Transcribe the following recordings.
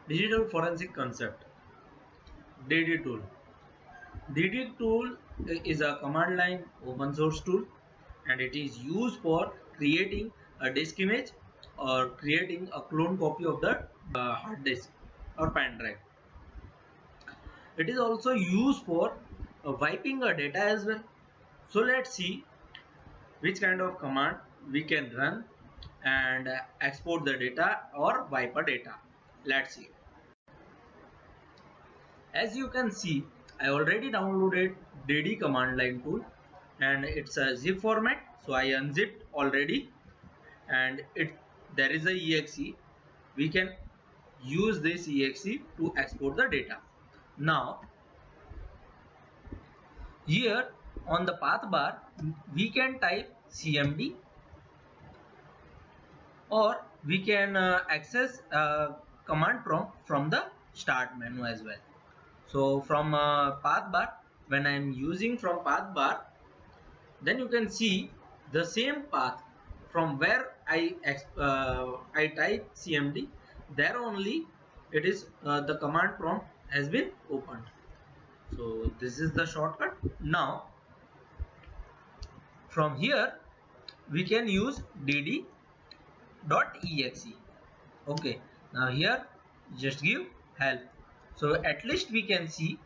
Digital forensic concept. DD tool. DD tool is a command line open source tool, and it is used for creating a disk image or creating a clone copy of the hard disk or pen drive. It is also used for wiping a data as well. So let's see which kind of command we can run and export the data or wipe a data. Let's see. As you can see, I already downloaded DD command line tool and it's a zip format, so I unzipped already, and there is a exe. We can use this exe to export the data. Now here on the path bar we can type cmd, or we can access command from the start menu as well. So from path bar, when I am using from path bar, then you can see the same path from where I type cmd, there only it is the command prompt has been opened. So this is the shortcut. Now from here we can use dd.exe. Okay, now here just give help. So at least we can see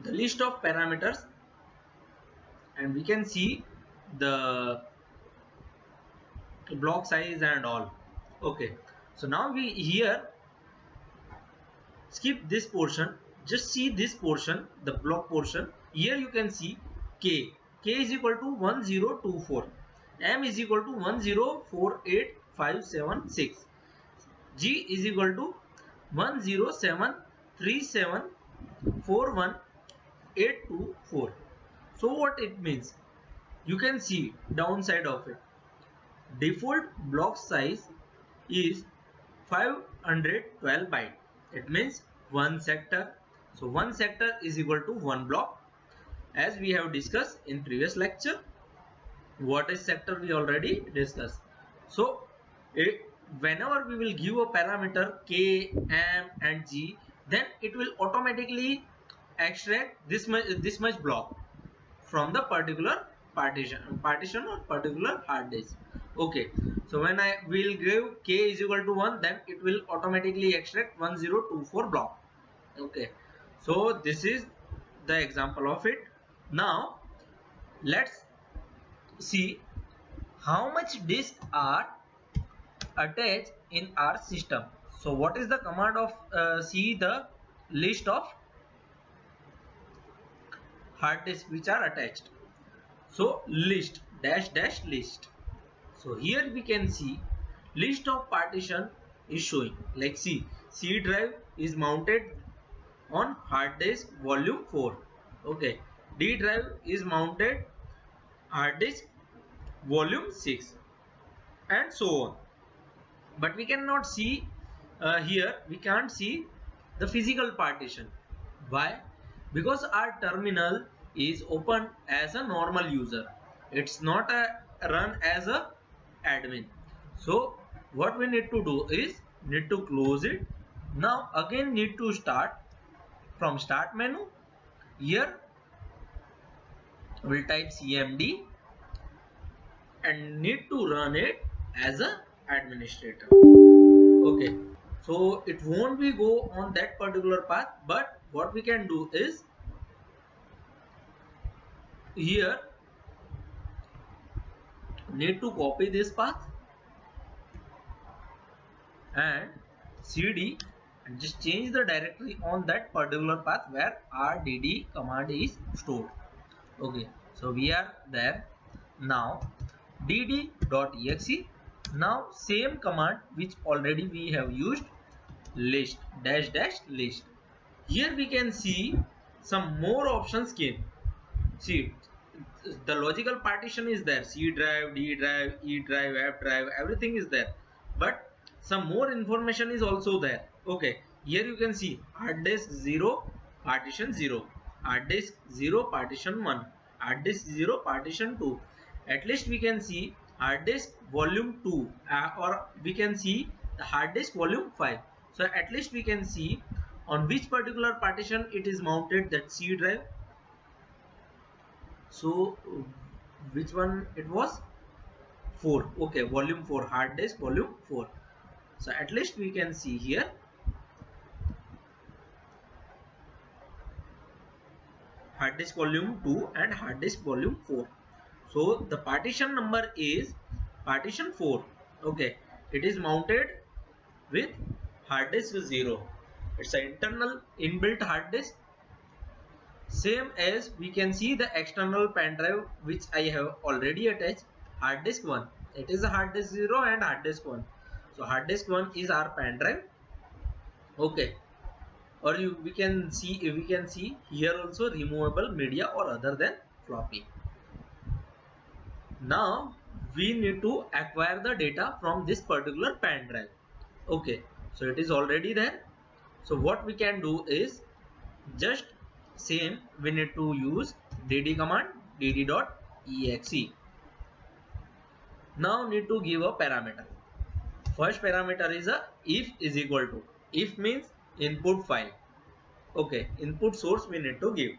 the list of parameters, and we can see the block size and all. Okay, so now we here skip this portion, just see this portion, the block portion. Here you can see k is equal to 1024, m is equal to 1048576, g is equal to 10737418824. So what it means, you can see downside of it. Default block size is 512 byte. It means one sector. So one sector is equal to one block, as we have discussed in previous lecture. What is sector we already discussed. So whenever we will give a parameter k, m and g, then it will automatically extract this much block from the particular partition or particular hard disk. Okay, so when I will give k is equal to 1, then it will automatically extract 1024 block. Okay, so this is the example of it. Now let's see how much disks are attached in our system. So what is the command of see the list of hard disks which are attached. So list dash list. So here we can see list of partition is showing, like C drive is mounted on hard disk volume 4. Okay, D drive is mounted hard disk volume 6, and so on. But we cannot see here, we can't see the physical partition. Why? Because our terminal is open as a normal user, it's not run as a admin. So what we need to do is need to close it. Now again need to start from start menu. Here we'll type cmd and need to run it as a administrator. Okay, so it won't be go on that particular path, but what we can do is here need to copy this path and cd and just change the directory on that particular path where our dd command is stored. Okay, so we are there. Now dd.exe. Now same command which already we have used, list dash list. Here we can see some more options came. See, the logical partition is there, C drive, D drive, E drive, F drive, everything is there, but some more information is also there. Okay, here you can see hard disk 0 partition 0, hard disk 0 partition 1, hard disk 0 partition 2. At least we can see hard disk volume 2 or we can see the hard disk volume 5. So at least we can see on which particular partition it is mounted, that C drive. So which one it was? 4. Okay, volume 4, hard disk volume 4. So at least we can see here hard disk volume 2 and hard disk volume 4. So the partition number is partition 4. Okay, it is mounted with hard disk 0. It's an internal inbuilt hard disk, same as we can see the external pen drive which I have already attached. Hard disk 1, it is a hard disk 0 and hard disk 1. So hard disk 1 is our pen drive. Okay, or we can see here also removable media or other than floppy. Now we need to acquire the data from this particular pen drive. Okay, so it is already there. So what we can do is just same, we need to use dd command, dd.exe. Now need to give a parameter. First parameter is a if is equal to. If means input file. Okay, input source we need to give.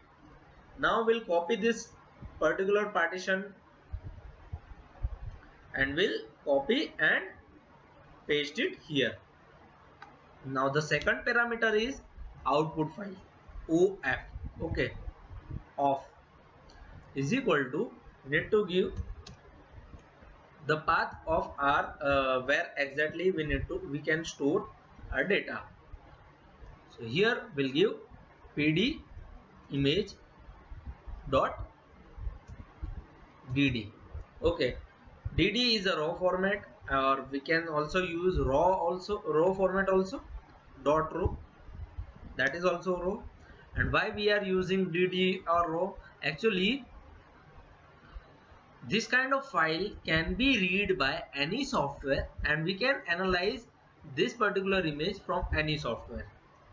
Now we'll copy this particular partition and we'll copy and paste it here. Now the second parameter is output file, OF. Okay, off is equal to, need to give the path of our where exactly we can store our data. So here we'll give pd image dot dd. Okay, dd is a raw format, or we can also use raw format also, dot raw, that is also raw. And why we are using dd or raw? Actually this kind of file can be read by any software and we can analyze this particular image from any software.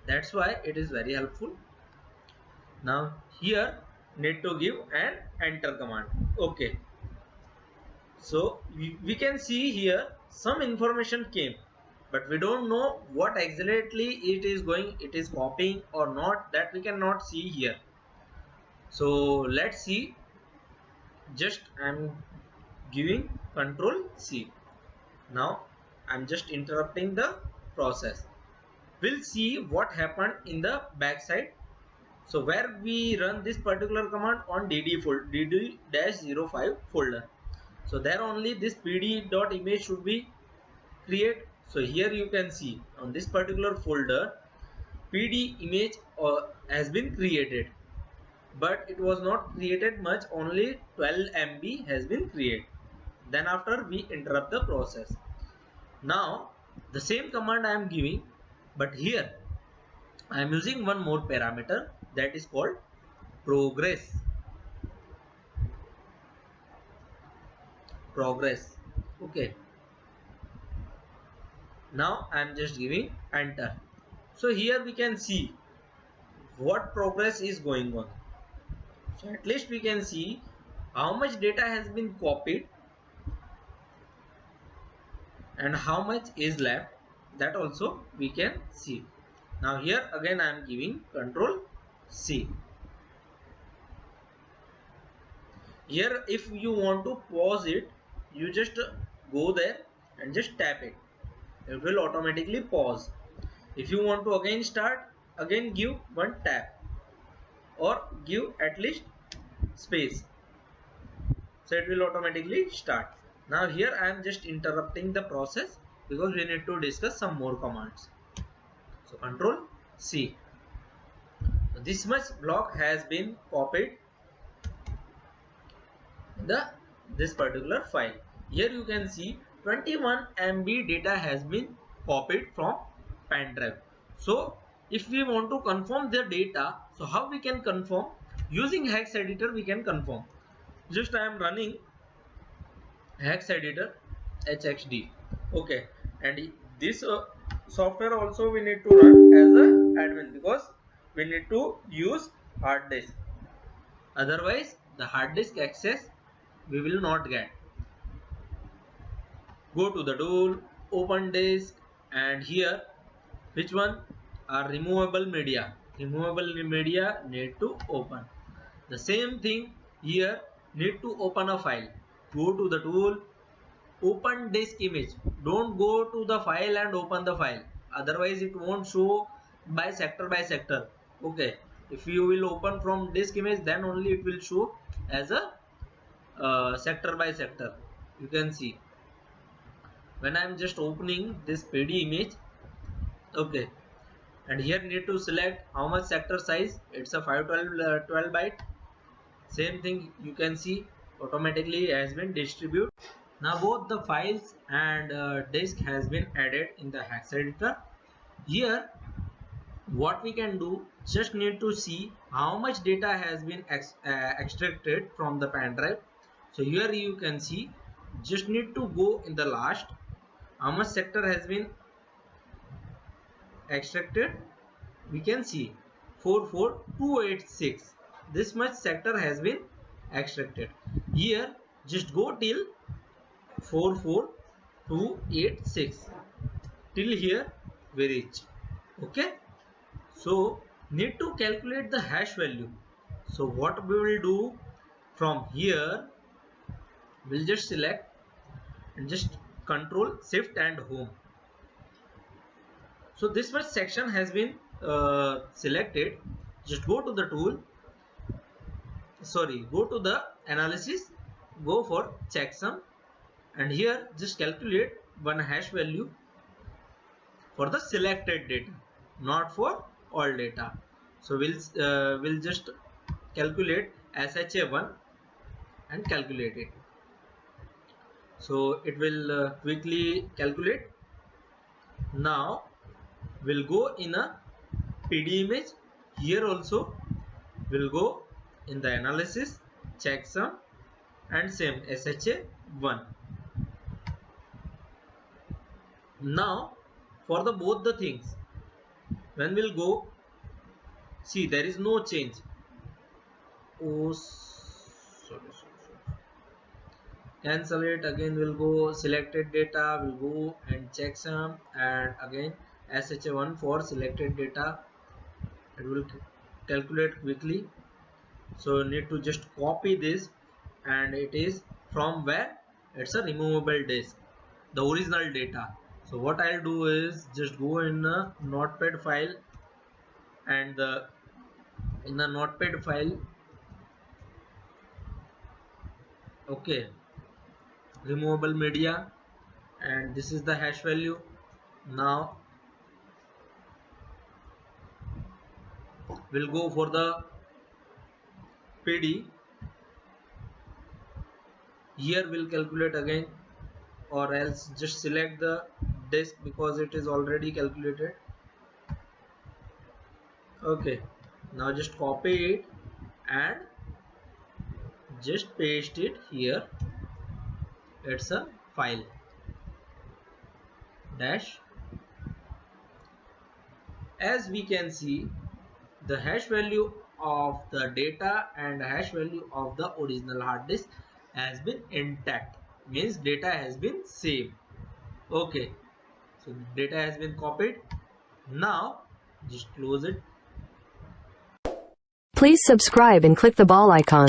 That's why it is very helpful. Now here need to give an enter command. Okay, so we can see here some information came, but we don't know what exactly it is copying or not, that we cannot see here. So let's see. Just I'm giving control C. Now I'm just interrupting the process. We'll see what happened in the backside. So where we run this particular command on dd-05 folder. So there only this pd.image should be created. So here you can see on this particular folder pd image has been created, but it was not created much, only 12 MB has been created. Then after we interrupt the process. Now the same command I am giving, but here I am using one more parameter, that is called progress. Okay, now I am just giving enter. So here we can see what progress is going on. So at least we can see how much data has been copied and how much is left, that also we can see. Now here again I am giving control C. Here if you want to pause it, you just go there and just tap it. It will automatically pause. If you want to again start, again give one tap or give at least space. So it will automatically start. Now here I am just interrupting the process because we need to discuss some more commands. So control C. So this much block has been copied in this particular file. Here you can see 21 MB data has been copied from pen drive. So if we want to confirm the data, so how we can confirm? Using hex editor we can confirm. Just I am running hex editor hxd. Okay, and this software also we need to run as a admin because we need to use hard disk. Otherwise the hard disk access we will not get. Go to the tool, open disk, and here Which one are removable media? Removable media need to open. The same thing here, need to open a file. Go to the tool, open disk image. Don't go to the file and open the file, otherwise it won't show by sector. Okay, if you will open from disk image, then only it will show as a sector by sector. You can see when I am just opening this PD image. Okay, and here need to select how much sector size. It's a 512 byte. Same thing, you can see automatically has been distributed. Now both the files and disk has been added in the hex editor. Here what we can do, just need to see how much data has been extracted from the pen drive. So here you can see, just need to go in the last, how much sector has been extracted. We can see 44286, this much sector has been extracted. Here just go till 44286, till here we reach. Okay, so need to calculate the hash value. So what we will do, from here we'll just select and just control shift and home. So this much section has been selected. Just go to the tool, go to the analysis, go for checksum, and here just calculate one hash value for the selected data, not for all data. So we'll just calculate SHA1 and calculate it. So it will quickly calculate. Now we'll go in a PD image. Here also we'll go in the analysis, checksum, and same SHA1. Now for the both the things, when we'll go, see there is no change. Oh, sorry. Cancel it. Again we'll go selected data, we'll go and checksum, and again SHA1 for selected data. It will calculate quickly. So need to just copy this, and it is from where, it's a removable disk, the original data. So what I'll do is just go in a notepad file, and in the notepad file, okay, removable media, and this is the hash value. Now we'll go for the PD. Here we'll calculate again, or else just select the disk because it is already calculated. Okay, now just copy it and just paste it here. It's a file dash. As we can see, the hash value of the data and hash value of the original hard disk has been intact, means data has been saved. Okay, so data has been copied. Now just close it. Please subscribe and click the bell icon.